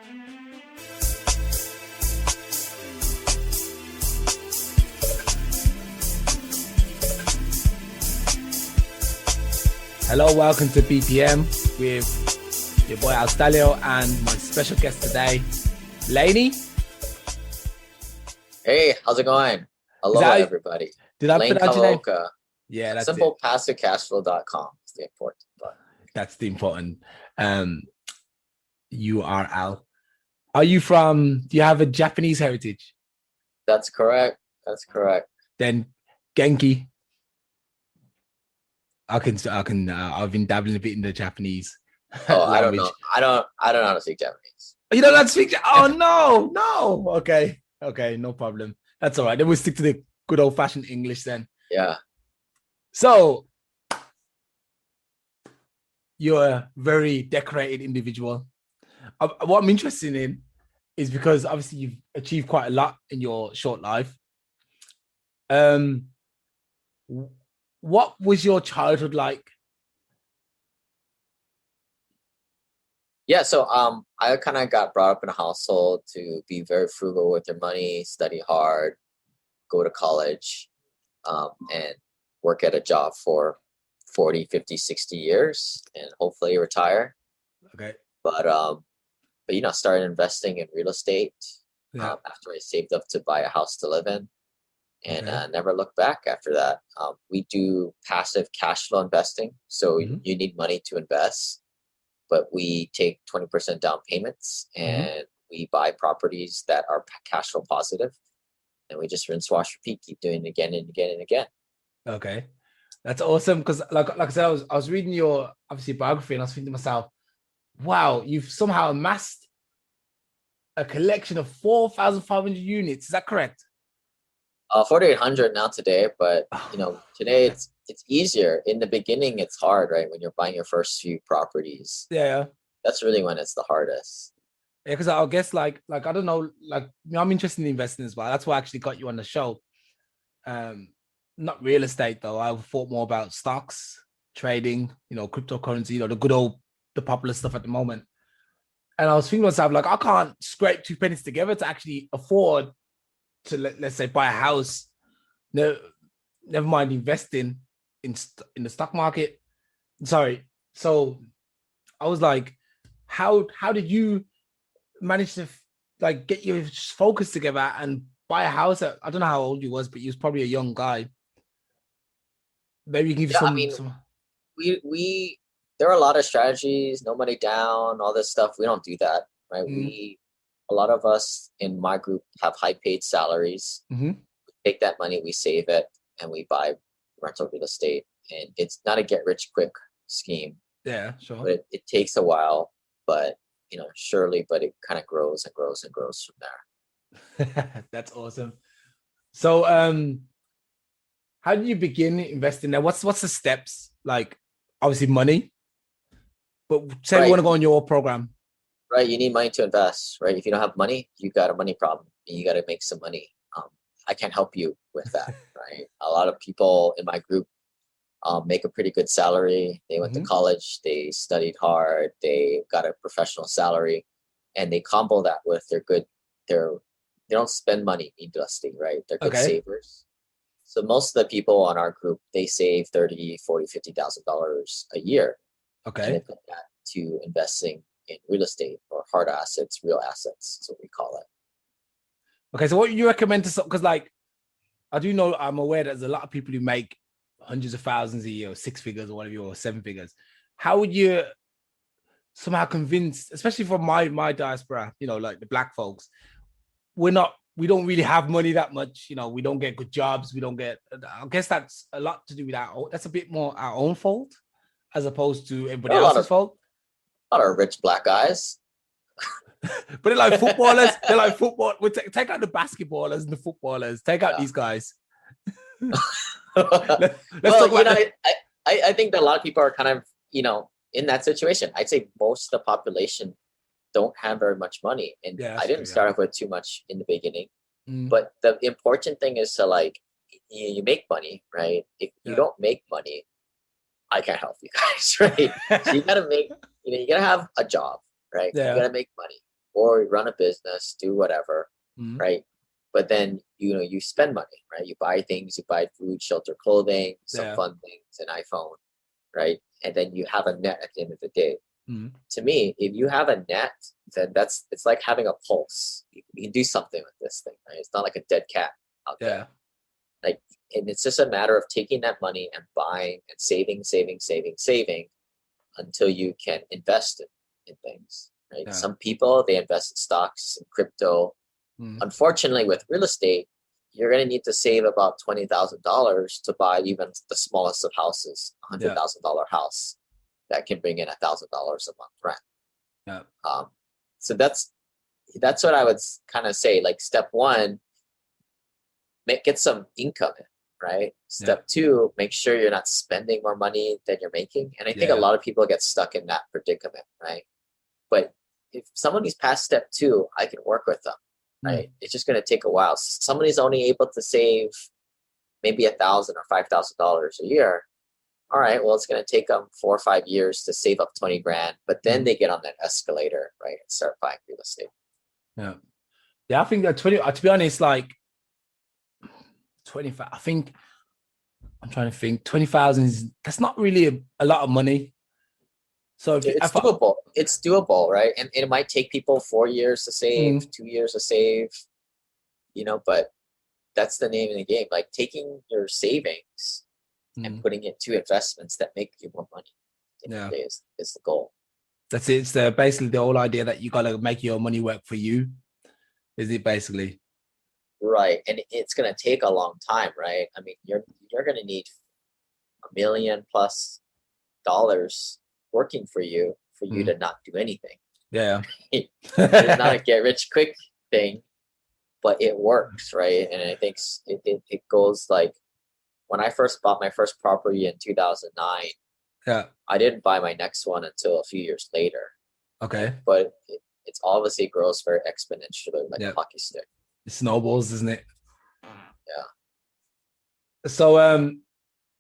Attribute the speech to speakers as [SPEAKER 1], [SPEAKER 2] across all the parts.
[SPEAKER 1] Hello, welcome to BPM with your boy awThe and my special guest today, Laney.
[SPEAKER 2] Hey, how's it going? Aloha, everybody.
[SPEAKER 1] Did I pronounce your name?
[SPEAKER 2] Kawaoka.
[SPEAKER 1] Yeah, that's
[SPEAKER 2] Simple Passive Cashflow.com is the important part.
[SPEAKER 1] That's the important. You are Al. Are you from? Do you have a Japanese heritage?
[SPEAKER 2] That's correct. That's correct.
[SPEAKER 1] Then Genki. I've been dabbling a bit in the Japanese.
[SPEAKER 2] Oh, I don't know. I don't know how to speak Japanese.
[SPEAKER 1] You don't know how to speak? Oh no. Okay, no problem. That's all right. Then we'll stick to the good old fashioned English then.
[SPEAKER 2] Yeah.
[SPEAKER 1] So you're a very decorated individual. What I'm interested in is because obviously you've achieved quite a lot in your short life. What was your childhood like?
[SPEAKER 2] Yeah, so I kind of got brought up in a household to be very frugal with your money, study hard, go to college, and work at a job for 40, 50, 60 years and hopefully retire.
[SPEAKER 1] Okay.
[SPEAKER 2] But started investing in real estate after I saved up to buy a house to live in. And never looked back after that. We do passive cash flow investing. So you need money to invest, but we take 20% down payments and we buy properties that are cash flow positive. And we just rinse, wash, repeat, keep doing it again and again and again.
[SPEAKER 1] Okay. That's awesome. Because like I said, I was reading your obviously biography and I was thinking to myself, wow, you've somehow amassed a collection of 4,500 units. Is that correct?
[SPEAKER 2] 4,800 now today, but today it's easier. In the beginning, it's hard, right? When you're buying your first few properties.
[SPEAKER 1] Yeah.
[SPEAKER 2] That's really when it's the hardest.
[SPEAKER 1] Yeah, because I guess like I don't know, I'm interested in investing as well. That's why I actually got you on the show. Not real estate though. I thought more about stocks, trading, cryptocurrency, the popular stuff at the moment. And I was thinking to myself, like, I can't scrape 2 pennies together to actually afford to let's say buy a house. No, never mind investing in the stock market. Sorry. So I was like, how did you manage to get your focus together and buy a house? I don't know how old you was, but you was probably a young guy. Maybe you can give some.
[SPEAKER 2] We there are a lot of strategies, no money down, all this stuff. We don't do that, right? A lot of us in my group have high paid salaries. We take that money, we save it, and we buy rental real estate. And it's not a get rich quick scheme.
[SPEAKER 1] Yeah, sure.
[SPEAKER 2] But it takes a while, but surely, but it kind of grows and grows and grows from
[SPEAKER 1] there. That's awesome. So how do you begin investing now? What's the steps? Like obviously money, but say we want to go on your program.
[SPEAKER 2] Right, you need money to invest, right? If you don't have money, you got a money problem and you got to make some money. I can help you with that, right? A lot of people in my group make a pretty good salary. They went to college, they studied hard, they got a professional salary, and they combo that with they don't spend money needlessly, right? They're good savers. So most of the people on our group, they save $30,000, $40,000, $50,000 a year.
[SPEAKER 1] Okay.
[SPEAKER 2] And they put that to investing in real estate or hard assets, real assets. That's what we call it.
[SPEAKER 1] Okay, so what you recommend to, because I do know, I'm aware that there's a lot of people who make hundreds of thousands a year, or 6 figures or whatever, or 7 figures. How would you somehow convince, especially for my diaspora, like the black folks, we don't really have money that much, we don't get good jobs, I guess that's a lot to do with that's a bit more our own fault as opposed to everybody else's fault.
[SPEAKER 2] A lot of rich black guys.
[SPEAKER 1] But they're like footballers. They're like football. We take out the basketballers and the footballers. Take out these guys. Let's talk about
[SPEAKER 2] I think that a lot of people are kind of, in that situation. I'd say most of the population don't have very much money. And I didn't start off with too much in the beginning. But the important thing is to you make money, right? If you don't make money, I can't help you guys, right? So you gotta make, you gotta have a job, right? You gotta make money. or run a business, do whatever,
[SPEAKER 1] Mhm.
[SPEAKER 2] right? But then, you spend money, right? You buy things, you buy food, shelter, clothing, some
[SPEAKER 1] Yeah.
[SPEAKER 2] fun things, an iPhone, right? And then you have a net at the end of the day.
[SPEAKER 1] Mhm.
[SPEAKER 2] To me, if you have a net, then it's like having a pulse. You can do something with this thing, right? It's not like a dead cat out
[SPEAKER 1] Yeah.
[SPEAKER 2] there. Like, and it's just a matter of taking that money and buying and saving until you can invest in things, right?
[SPEAKER 1] Yeah.
[SPEAKER 2] Some people, they invest in stocks and crypto.
[SPEAKER 1] Mhm.
[SPEAKER 2] Unfortunately, with real estate, you're going to need to save about $20,000 to buy even the smallest of houses, $100,000 house that can bring in $1,000 a month rent.
[SPEAKER 1] Yeah.
[SPEAKER 2] So that's what I would kind of say. Like, step one, get some income in, right? Step two, make sure you're not spending more money than you're making. And I think a lot of people get stuck in that predicament, right? But if somebody's past step two, I can work with them, right? It's just going to take a while. Somebody's only able to save maybe $1,000 or $5,000 a year. All right, well, it's going to take them 4 or 5 years to save up 20 grand, but then they get on that escalator, right, and start buying real estate.
[SPEAKER 1] Yeah. Yeah. I think that 20, to be honest, like 25, I think I'm trying to think 20,000 that's not really a lot of money. So
[SPEAKER 2] It's doable. It's doable, right? And it might take people 4 years to save, 2 years to save, but that's the name of the game. Like, taking your savings and putting it to investments that make you more money is the goal.
[SPEAKER 1] That's it. It's basically the whole idea that you got to make your money work for you. Is it basically?
[SPEAKER 2] Right. And it's going to take a long time, right? I mean, you're going to need $1 million+ working for you to not do anything.
[SPEAKER 1] Yeah.
[SPEAKER 2] It's not a get rich quick thing, but it works, right? And I think it goes like, when I first bought my first property in 2009, I didn't buy my next one until a few years later.
[SPEAKER 1] Okay.
[SPEAKER 2] But it's obviously grows very exponentially, like a hockey stick.
[SPEAKER 1] It snowballs, isn't it?
[SPEAKER 2] Yeah.
[SPEAKER 1] So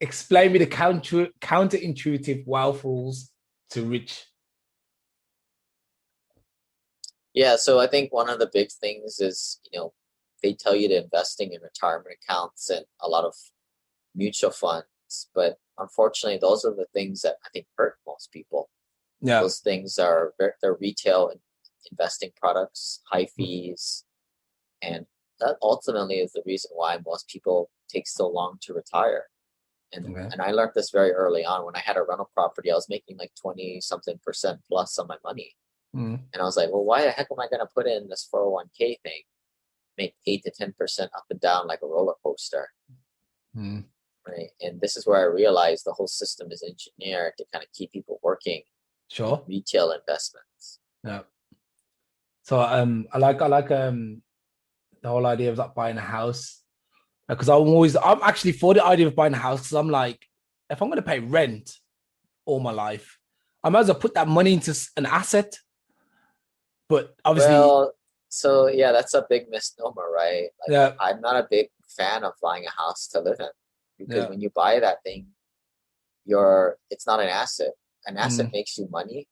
[SPEAKER 1] explain me the counterintuitive wealth rules to rich.
[SPEAKER 2] Yeah, so I think one of the big things is, they tell you to investing in retirement accounts and a lot of mutual funds, but unfortunately, those are the things that I think hurt most people.
[SPEAKER 1] Yeah.
[SPEAKER 2] Those things they're retail investing products, high fees, and that ultimately is the reason why most people take so long to retire. And I learned this very early on. When I had a rental property, I was making like 20-something% plus on my money. And I was like, well, why the heck am I going to put in this 401k thing, make 8 to 10% up and down like a roller coaster? Right. And this is where I realized the whole system is engineered to kind of keep people working.
[SPEAKER 1] Sure.
[SPEAKER 2] Retail investments.
[SPEAKER 1] Yeah. So I like the whole idea of like buying a house, because I'm actually for the idea of buying a house, because I'm like, if I'm going to pay rent all my life, I might as well put that money into an asset. But obviously,
[SPEAKER 2] so yeah, that's a big misnomer, right? Like, I'm not a big fan of buying a house to live in, because when you buy that thing, it's not an asset. An asset makes you money.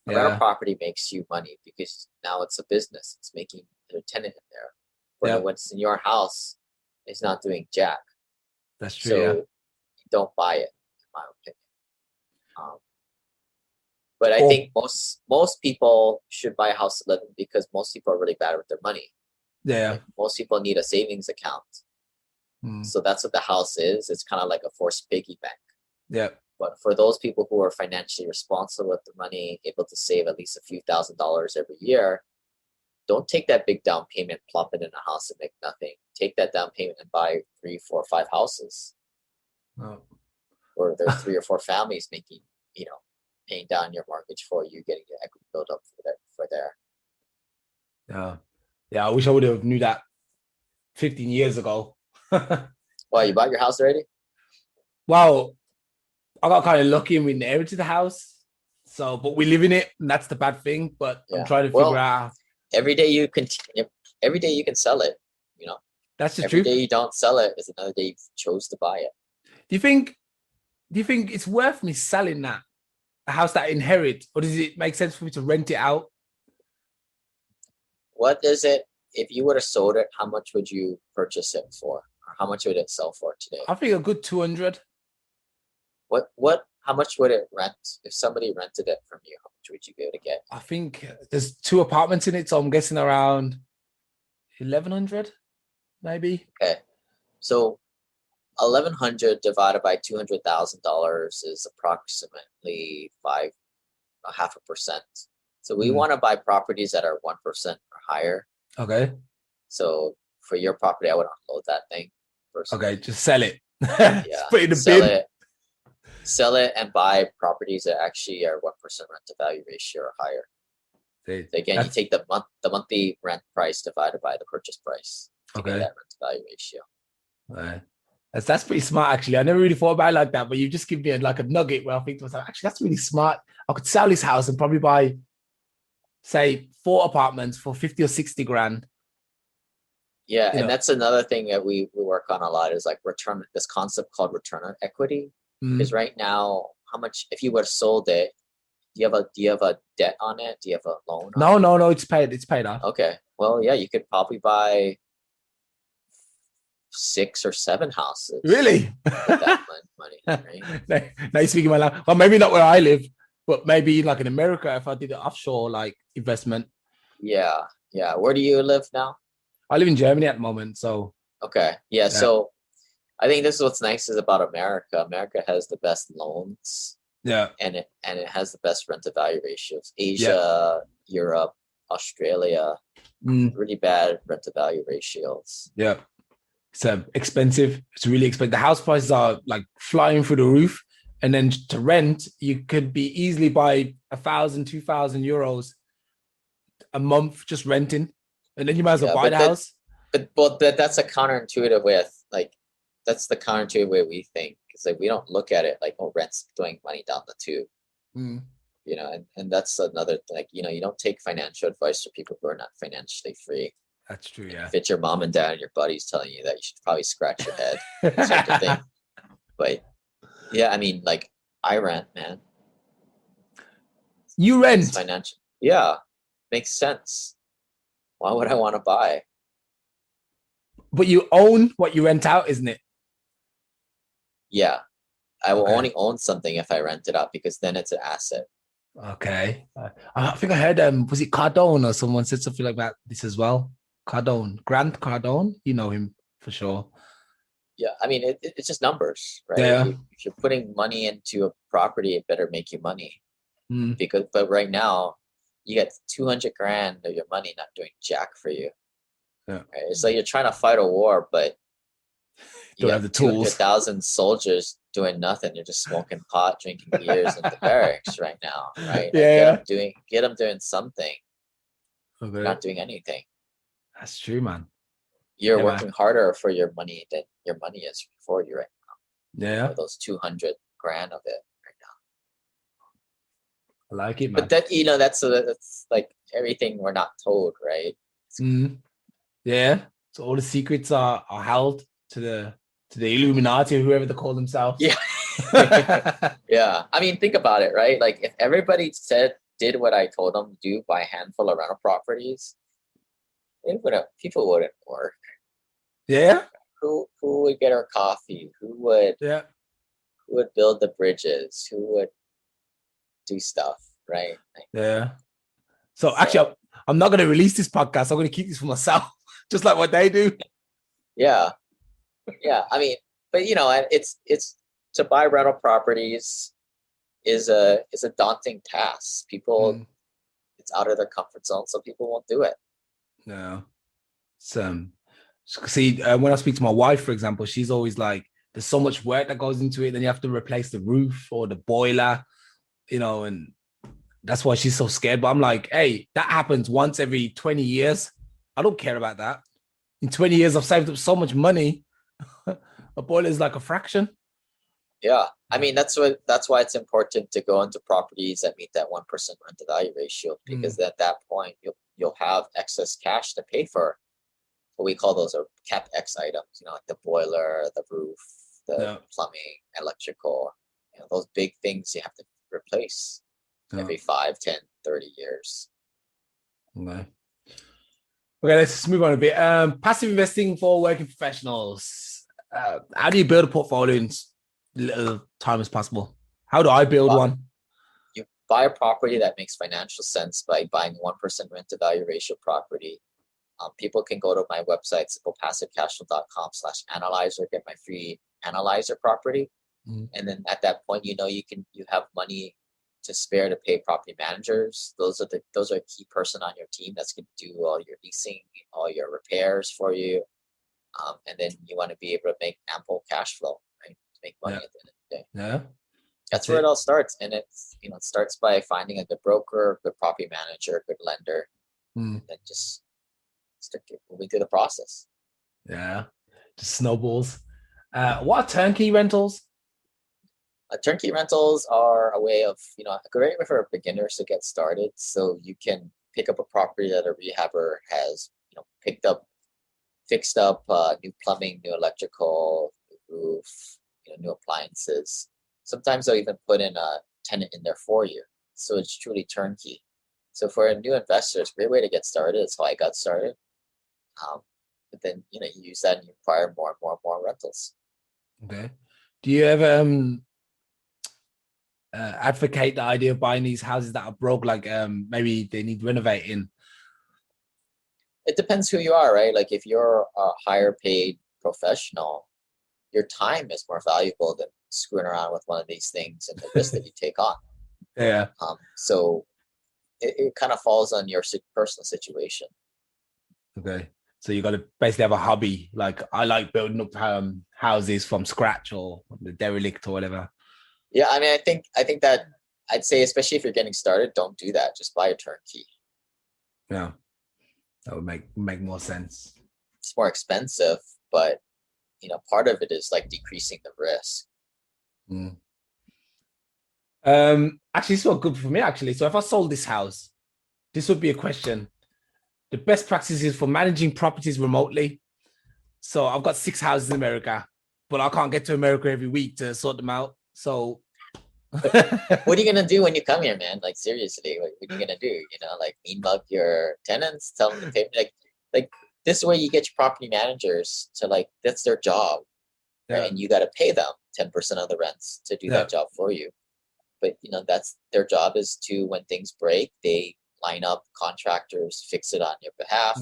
[SPEAKER 2] A rental property makes you money because now it's a business. It's making a tenant in there. But what's in your house is not doing jack.
[SPEAKER 1] That's true.
[SPEAKER 2] So don't buy it, in my opinion. But I think most people should buy a house to live in, because most people are really bad with their money.
[SPEAKER 1] Yeah.
[SPEAKER 2] Like, most people need a savings account. So that's what the house is. It's kind of like a forced piggy bank.
[SPEAKER 1] Yeah.
[SPEAKER 2] But for those people who are financially responsible with their money, able to save at least a few $1,000s every year, don't take that big down payment, plop it in a house and make nothing. Take that down payment and buy 3, 4, 5 houses. Or there's 3 or 4 families making, paying down your mortgage for you, getting your equity built up for there.
[SPEAKER 1] Yeah. I wish I would have knew that 15 years ago.
[SPEAKER 2] Well, you bought your house already?
[SPEAKER 1] Well, I got kind of lucky and we inherited the house. So, but we live in it, and that's the bad thing. But I'm trying to figure out.
[SPEAKER 2] Every day you can sell it.
[SPEAKER 1] That's the truth.
[SPEAKER 2] Every day you don't sell it is another day you chose to buy it.
[SPEAKER 1] Do you think it's worth me selling a house that I inherit, or does it make sense for me to rent it out?
[SPEAKER 2] what is it if you would have sold it? How much would you purchase it for? Or how much would it sell for today?
[SPEAKER 1] I think a good 200.
[SPEAKER 2] How much would it rent if somebody rented it from you? How much would you be able to get?
[SPEAKER 1] I think there's 2 apartments in it, so I'm guessing around 1,100, maybe.
[SPEAKER 2] Okay, so 1,100 divided by $200,000 is approximately 0.5%. So we want to buy properties that are 1% or higher.
[SPEAKER 1] Okay.
[SPEAKER 2] So for your property, I would unload that thing personally.
[SPEAKER 1] Okay, just sell it.
[SPEAKER 2] Yeah,
[SPEAKER 1] put it in the bin.
[SPEAKER 2] Sell it and buy properties that actually are 1% rent to value ratio or higher. So again, you take the monthly rent price divided by the purchase price to get that rent to value ratio.
[SPEAKER 1] Right. That's pretty smart, actually. I never really thought about it like that, but you just give me like a nugget where I think to myself, actually, that's really smart. I could sell this house and probably buy, say, 4 apartments for 50 or 60 grand.
[SPEAKER 2] Yeah, and that's another thing that we work on a lot is like this concept called return on equity. Because right now, how much if you would have sold it, do you have a debt on it? Do you have a loan on it?
[SPEAKER 1] No, it's paid off.
[SPEAKER 2] Okay. Well, yeah, you could probably buy 6 or 7 houses.
[SPEAKER 1] Really?
[SPEAKER 2] With that money, right?
[SPEAKER 1] Now you're speaking my language. Well, maybe not where I live, but maybe like in America, if I did an offshore like investment.
[SPEAKER 2] Yeah. Where do you live now?
[SPEAKER 1] I live in Germany at the moment, so.
[SPEAKER 2] Okay. Yeah. So I think this is what's nice is about America. America has the best loans.
[SPEAKER 1] Yeah.
[SPEAKER 2] And it has the best rent to value ratios. Asia, Europe, Australia, really bad rent to value ratios.
[SPEAKER 1] Yeah. It's expensive. It's really expensive. The house prices are like flying through the roof. And then to rent, you could be easily buy 1,000, 2,000 euros a month just renting. And then you might as well buy the house.
[SPEAKER 2] But that's a counterintuitive way that's the counterintuitive way we think. Because like we don't look at it like, oh, rent's throwing money down the tube. You know, and that's another like, you know, you don't take financial advice from people who are not financially free.
[SPEAKER 1] That's true, yeah.
[SPEAKER 2] If it's your mom and dad and your buddies telling you that, you should probably scratch your head. Sort of thing. But yeah, I mean, like I rent, man.
[SPEAKER 1] You rent?
[SPEAKER 2] It's financial. Yeah, makes sense. Why would I want to buy?
[SPEAKER 1] But you own what you rent out, isn't it?
[SPEAKER 2] Yeah, I will only own something if I rent it out because then it's an asset.
[SPEAKER 1] Okay. I think I heard, was it Cardone or someone said something like that, this as well? Cardone, Grant Cardone, you know him for sure.
[SPEAKER 2] Yeah, I mean, it's just numbers, right?
[SPEAKER 1] Yeah.
[SPEAKER 2] If you're putting money into a property, it better make you money. But right now, you get 200 grand of your money not doing jack for you.
[SPEAKER 1] Yeah.
[SPEAKER 2] Right? It's like you're trying to fight a war, but you have
[SPEAKER 1] the tools.
[SPEAKER 2] 200,000 soldiers doing nothing. They're just smoking pot, drinking beers in the barracks right now, right?
[SPEAKER 1] Yeah.
[SPEAKER 2] Get them doing something.
[SPEAKER 1] Okay.
[SPEAKER 2] They're not doing anything.
[SPEAKER 1] That's true, man.
[SPEAKER 2] You're working harder for your money than your money is for you right now.
[SPEAKER 1] Yeah.
[SPEAKER 2] For those 200 grand of it right
[SPEAKER 1] now. I like it, man.
[SPEAKER 2] But that, you know, that's like everything we're not told, right?
[SPEAKER 1] Yeah. So all the secrets are held to the Illuminati or whoever they call themselves.
[SPEAKER 2] Yeah. Yeah. I mean, think about it, right? Like if everybody did what I told them to do, buy a handful of rental properties, people wouldn't work.
[SPEAKER 1] Yeah.
[SPEAKER 2] Who would get our coffee? Who would build the bridges? Who would do stuff, right?
[SPEAKER 1] Yeah. So actually, I'm not going to release this podcast. I'm going to keep this for myself, just like what they do.
[SPEAKER 2] Yeah. I mean, but you know, it's to buy rental properties is a daunting task. People, it's out of their comfort zone, so people won't do it.
[SPEAKER 1] No. See, when I speak to my wife, for example, she's always like, there's so much work that goes into it. Then you have to replace the roof or the boiler, you know, and that's why she's so scared. But I'm like, hey, that happens once every 20 years. I don't care about that. In 20 years, I've saved up so much money. A boiler is like a fraction.
[SPEAKER 2] Yeah. I mean, that's why it's important to go into properties that meet that 1% rent to value ratio, because at that point you'll have excess cash to pay for what we call those are CapEx items, you know, like the boiler, the roof, the plumbing, electrical, you know, those big things you have to replace every 5, 10, 30 years.
[SPEAKER 1] Okay. Okay, let's just move on a bit. Passive investing for working professionals. How do you build a portfolio in little time as possible? How do I build one?
[SPEAKER 2] You buy a property that makes financial sense by buying 1% rent to value ratio property. People can go to my website, simplepassivecashflow.com/analyzer, get my free analyzer property. And then at that point, you have money to spare to pay property managers. Those are a key person on your team that's going to do all your leasing, all your repairs for you. And then you want to be able to make ample cash flow, right? To make money at the end of the day.
[SPEAKER 1] Yeah.
[SPEAKER 2] That's where it all starts. And it starts by finding a good broker, good property manager, good lender, and then just start moving through the process.
[SPEAKER 1] Yeah. Just snowballs. What are turnkey rentals?
[SPEAKER 2] Turnkey rentals are a way of, a great way for beginners to get started. So you can pick up a property that a rehabber has, fixed up new plumbing, new electrical, new roof, new appliances. Sometimes they'll even put in a tenant in there for you. So it's truly turnkey. So for a new investor, it's a great way to get started. That's how I got started. But then, you use that and you acquire more and more and more rentals.
[SPEAKER 1] Okay. Do you ever advocate the idea of buying these houses that are broke, like maybe they need renovating?
[SPEAKER 2] It depends who you are, right? Like if you're a higher paid professional, your time is more valuable than screwing around with one of these things and the risk that you take on.
[SPEAKER 1] Yeah.
[SPEAKER 2] So it kind of falls on your personal situation.
[SPEAKER 1] Okay. So you got to basically have a hobby. Like I like building up houses from scratch or the derelict or whatever.
[SPEAKER 2] Yeah, I mean, I think that I'd say, especially if you're getting started, don't do that. Just buy a turnkey.
[SPEAKER 1] Yeah, that would make more sense.
[SPEAKER 2] It's more expensive, but part of it is like decreasing the risk.
[SPEAKER 1] Actually, it's not good for me. Actually, so if I sold this house, this would be a question. The best practices for managing properties remotely. So I've got 6 houses in America, but I can't get to America every week to sort them out. So
[SPEAKER 2] what are you gonna do when you come here, man? Like seriously, what are you gonna do? Like mean mug your tenants, tell them to pay. Like this way you get your property managers to that's their job, right? And you got to pay them 10% of the rents to do that job for you. But that's their job, is to, when things break, they line up contractors, fix it on your behalf,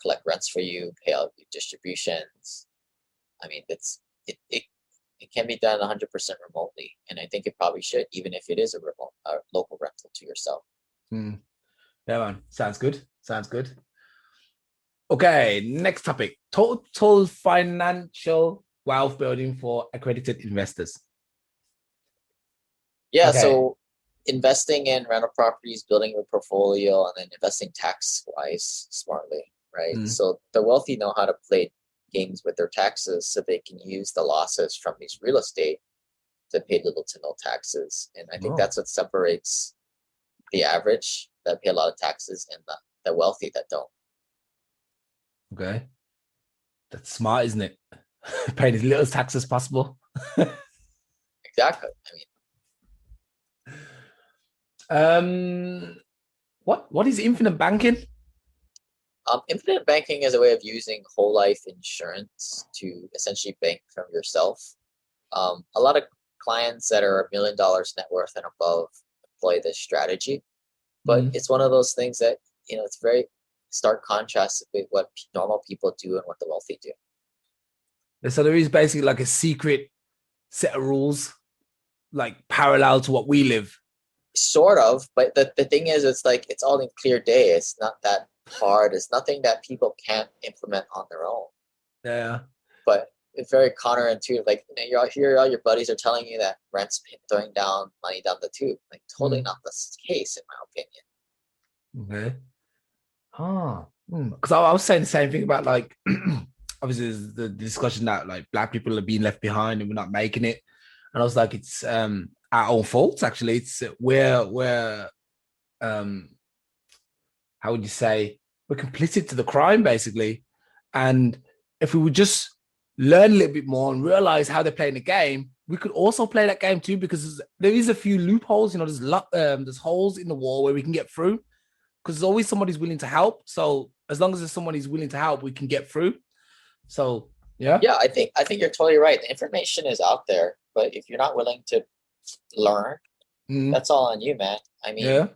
[SPEAKER 2] collect rents for you, pay out your distributions. I mean, it can be done 100% remotely, and I think it probably should, even if it is a local rental to yourself.
[SPEAKER 1] Yeah, man. Sounds good. Okay, next topic: total financial wealth building for accredited investors.
[SPEAKER 2] Yeah, okay. So investing in rental properties, building a portfolio, and then investing tax-wise smartly, right? So the wealthy know how to play games with their taxes, so they can use the losses from these real estate to pay little to no taxes. And I think that's what separates the average that pay a lot of taxes and the wealthy that don't.
[SPEAKER 1] Okay. That's smart, isn't it? Paying as little tax as possible.
[SPEAKER 2] Exactly.
[SPEAKER 1] What is infinite banking?
[SPEAKER 2] Infinite banking is a way of using whole life insurance to essentially bank from yourself. A lot of clients that are $1 million net worth and above employ this strategy, but it's one of those things that it's very stark contrast with what normal people do and what the wealthy do.
[SPEAKER 1] So there is basically like a secret set of rules, like parallel to what we live.
[SPEAKER 2] Sort of, but the thing is, it's all in clear day. It's not that hard. It's nothing that people can't implement on their own.
[SPEAKER 1] Yeah.
[SPEAKER 2] But it's very counterintuitive. Like you're here, all your buddies are telling you that rent's throwing down money down the tube. Like totally not the case, in my opinion.
[SPEAKER 1] Okay. Because I was saying the same thing about like obviously there's the discussion that like Black people are being left behind and we're not making it, and I was like, it's our own fault. Actually, it's we're how would you say, we're complicit to the crime basically, and if we would just learn a little bit more and realize how they're playing the game, we could also play that game too, because there is a few loopholes. There's holes in the wall where we can get through. because there's always somebody's willing to help. So as long as there's someone who's willing to help, we can get through. So yeah.
[SPEAKER 2] Yeah, I think you're totally right. The information is out there, but if you're not willing to learn, that's all on you, man. I mean,
[SPEAKER 1] yeah.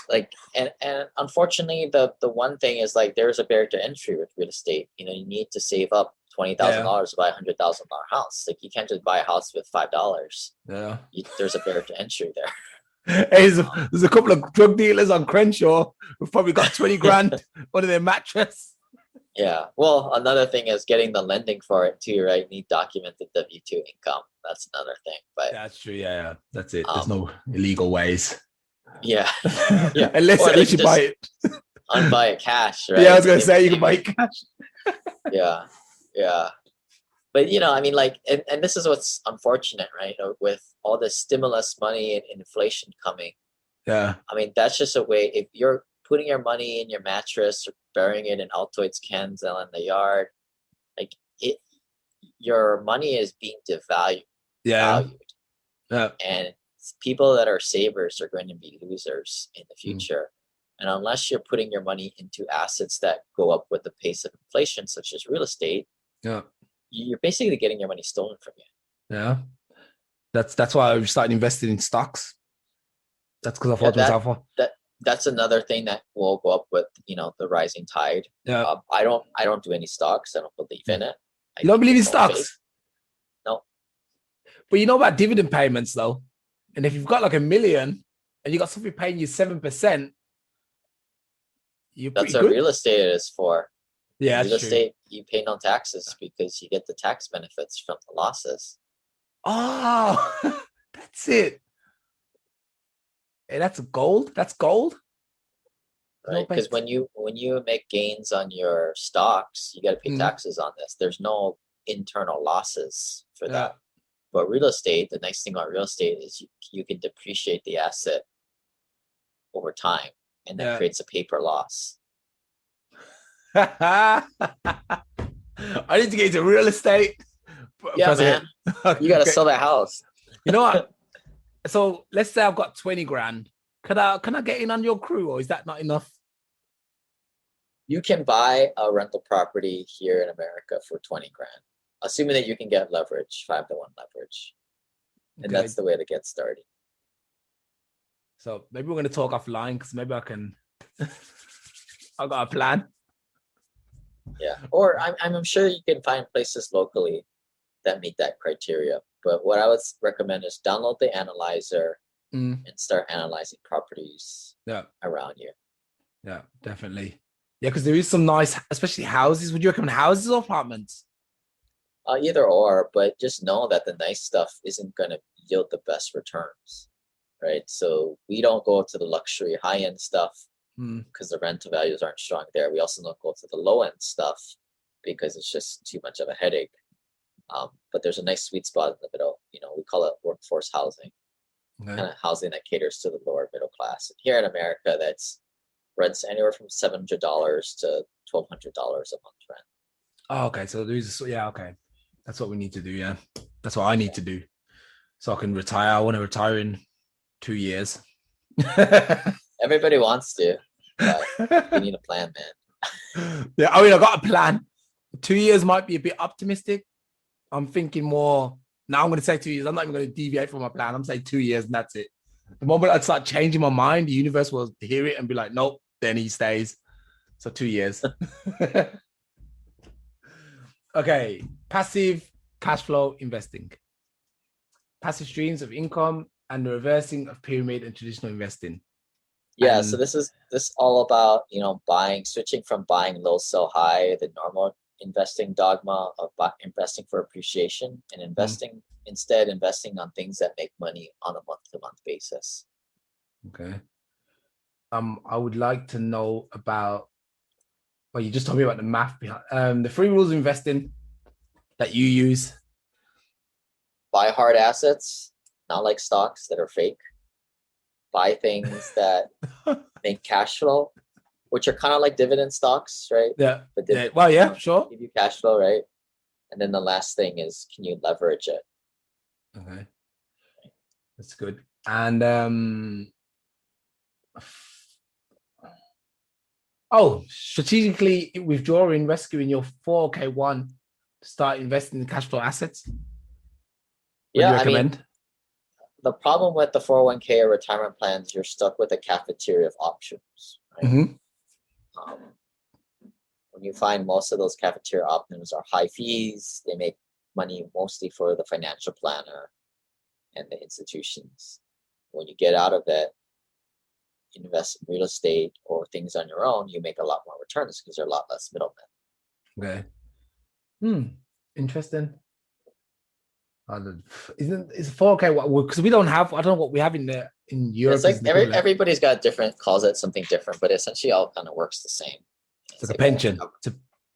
[SPEAKER 2] Like, and unfortunately, the one thing is like there's a barrier to entry with real estate. You know, you need to save up $20,000 to buy $100,000 house. Like, you can't just buy a house with $5.
[SPEAKER 1] Yeah.
[SPEAKER 2] There's a barrier to entry there.
[SPEAKER 1] Hey, there's a couple of drug dealers on Crenshaw who've probably got 20 grand under their mattress.
[SPEAKER 2] Yeah. Well, another thing is getting the lending for it too, right? You need documented W-2 income. That's another thing. But
[SPEAKER 1] that's true. Yeah. That's it. There's no illegal ways.
[SPEAKER 2] Yeah. Yeah.
[SPEAKER 1] Unless you buy it.
[SPEAKER 2] Unbuy it cash, right?
[SPEAKER 1] Yeah, I was going to say you can buy it cash.
[SPEAKER 2] Yeah. Yeah. But, you know, I mean, like, and this is what's unfortunate, right? With all the stimulus money and inflation coming.
[SPEAKER 1] Yeah.
[SPEAKER 2] I mean, that's just a way, if you're putting your money in your mattress or burying it in awThe's cans in the yard, like, your money is being devalued.
[SPEAKER 1] Yeah.
[SPEAKER 2] Yeah. And people that are savers are going to be losers in the future. And unless you're putting your money into assets that go up with the pace of inflation, such as real estate, you're basically getting your money stolen from you.
[SPEAKER 1] Yeah. That's why I started investing in stocks. That's because I thought to myself,
[SPEAKER 2] that's another thing that will go up with, you know, the rising tide.
[SPEAKER 1] Yeah.
[SPEAKER 2] I don't do any stocks. I don't believe in it.
[SPEAKER 1] You don't believe in stocks?
[SPEAKER 2] Fake. No.
[SPEAKER 1] But you know about dividend payments though. And if you've got like $1 million and you got something paying you 7%,
[SPEAKER 2] that's what real estate is for.
[SPEAKER 1] Yeah,
[SPEAKER 2] real estate, you pay no taxes because you get the tax benefits from the losses.
[SPEAKER 1] Oh, that's it. Hey, that's gold. That's gold.
[SPEAKER 2] Right, because when you make gains on your stocks, you got to pay taxes on this. There's no internal losses for that. But real estate, the nice thing about real estate is you can depreciate the asset over time, and that creates a paper loss.
[SPEAKER 1] I need to get into real estate.
[SPEAKER 2] Yeah, man. You got to sell that house.
[SPEAKER 1] You know what? So let's say I've got 20 grand. Can I get in on your crew, or is that not enough?
[SPEAKER 2] You can buy a rental property here in America for 20 grand, assuming that you can get leverage, 5-to-1 leverage. And that's the way to get started.
[SPEAKER 1] So maybe we're going to talk offline because maybe I can. I got a plan.
[SPEAKER 2] Yeah, or I'm sure you can find places locally that meet that criteria. But what I would recommend is download the analyzer and start analyzing properties around you.
[SPEAKER 1] Yeah, definitely. Yeah, because there is some nice, especially houses. Would you recommend houses or apartments?
[SPEAKER 2] Either or, but just know that the nice stuff isn't going to yield the best returns, right? So we don't go to the luxury high-end stuff because the rental values aren't strong there. We also don't go to the low-end stuff because it's just too much of a headache. But there's a nice sweet spot in the middle. You know, we call it workforce housing, kind of housing that caters to the lower middle class. And here in America, that's rents anywhere from $700 to $1,200 a month rent.
[SPEAKER 1] Oh, okay. So there's okay. That's what we need to do. Yeah, that's what I need to do, so I can retire. I want to retire in 2 years.
[SPEAKER 2] Everybody wants to. But you need a plan, man.
[SPEAKER 1] Yeah, I mean, I got a plan. 2 years might be a bit optimistic. I'm thinking more. Now I'm going to say 2 years. I'm not even going to deviate from my plan. I'm saying 2 years and that's it. The moment I start changing my mind, the universe will hear it and be like, nope, then he stays. So 2 years. Okay. Passive cash flow investing. Passive streams of income and the reversing of pyramid and traditional investing.
[SPEAKER 2] Yeah. So this is all about, you know, switching from buying low, sell high, the normal investing dogma of investing for appreciation, and investing on things that make money on a month-to-month basis.
[SPEAKER 1] Okay. I would like to know about, well, you just told me about the math behind the 3 rules of investing that you use.
[SPEAKER 2] Buy hard assets, not like stocks that are fake. Buy things that make cash flow, which are kind of like dividend stocks, right?
[SPEAKER 1] Yeah. Well, yeah, sure.
[SPEAKER 2] Give you cash flow, right? And then the last thing is, can you leverage it?
[SPEAKER 1] Okay. That's good. And Oh, strategically withdrawing, rescuing your 401k to start investing in cash flow assets. What do you
[SPEAKER 2] Yeah, I
[SPEAKER 1] recommend?
[SPEAKER 2] mean, the problem with the 401k or retirement plans, you're stuck with a cafeteria of options, right?
[SPEAKER 1] Mhm.
[SPEAKER 2] Um, when you find most of those cafeteria options are high fees, they make money mostly for the financial planner and the institutions. When you get out of it, invest in real estate or things on your own, you make a lot more returns because there are a lot less middlemen.
[SPEAKER 1] Okay. Interesting. Isn't it's 4K? Because we don't have. I don't know what we have in Europe.
[SPEAKER 2] It's like
[SPEAKER 1] Is the equivalent.
[SPEAKER 2] everybody's got different, calls it something different, but essentially all kind of works the same.
[SPEAKER 1] It's like a pension.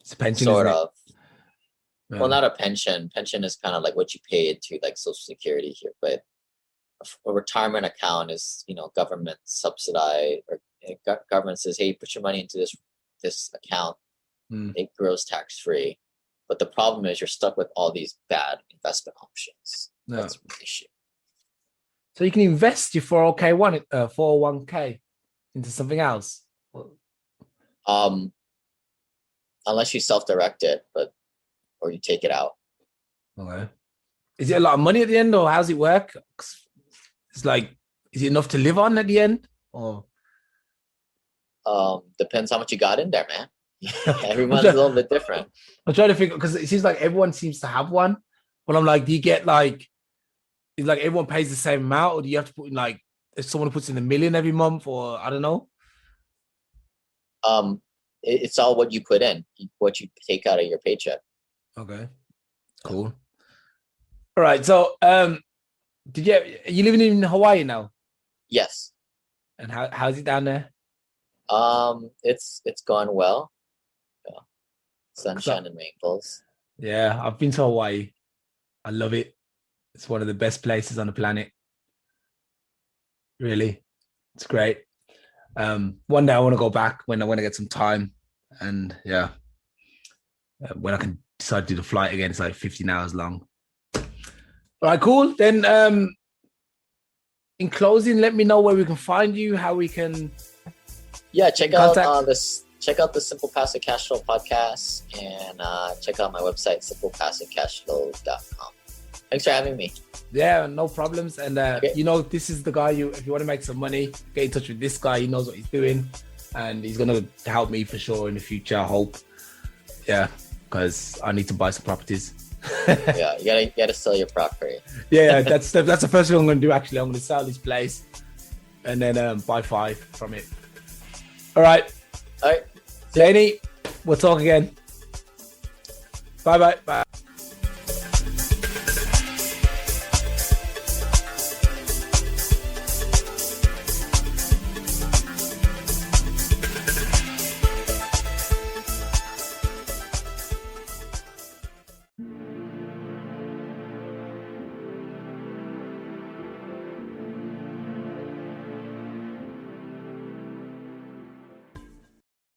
[SPEAKER 1] It's a pension,
[SPEAKER 2] sort
[SPEAKER 1] isn't
[SPEAKER 2] of.
[SPEAKER 1] it? Yeah.
[SPEAKER 2] Well, not a pension. Pension is kind of like what you pay into like Social Security here, but a retirement account is, government subsidized, or government says, hey, put your money into this account. It grows tax free. But the problem is you're stuck with all these bad investment options.
[SPEAKER 1] No.
[SPEAKER 2] That's the issue.
[SPEAKER 1] So you can invest your 401k into something else.
[SPEAKER 2] Unless you self-direct it, or you take it out.
[SPEAKER 1] Okay. Is it a lot of money at the end, or how's it work? It's like, is it enough to live on at the end, or?
[SPEAKER 2] Depends how much you got in there, man. Everyone's a little bit different.
[SPEAKER 1] I'm trying to figure, because it seems like everyone seems to have one, but I'm like, do you get is like everyone pays the same amount, or do you have to put in like, if someone puts in $1 million every month, or I don't know?
[SPEAKER 2] It's all what you put in, what you take out of your paycheck.
[SPEAKER 1] Okay, cool. All right, so are you living in Hawaii now?
[SPEAKER 2] Yes.
[SPEAKER 1] And how's it down there?
[SPEAKER 2] It's going well. Yeah. Sunshine and rainbows.
[SPEAKER 1] Yeah, I've been to Hawaii. I love it. It's one of the best places on the planet. Really, it's great. One day I want to go back when I get some time, and when I can decide to do the flight again. It's like 15 hours long. All right, cool. Then, in closing, let me know where we can find you, how we can.
[SPEAKER 2] Yeah, check out the Simple Passive Cashflow podcast, and check out my website, simplepassivecashflow.com. Thanks for having me.
[SPEAKER 1] Yeah, no problems. And
[SPEAKER 2] Okay.
[SPEAKER 1] This is the guy if you want to make some money, get in touch with this guy. He knows what he's doing, and he's gonna help me for sure in the future, I hope. Yeah, because I need to buy some properties.
[SPEAKER 2] Yeah, you gotta sell your property.
[SPEAKER 1] Yeah, that's the first thing I'm gonna do. Actually, I'm gonna sell this place and then buy 5 from it. All right,
[SPEAKER 2] All right.
[SPEAKER 1] Laney, we'll talk again. Bye.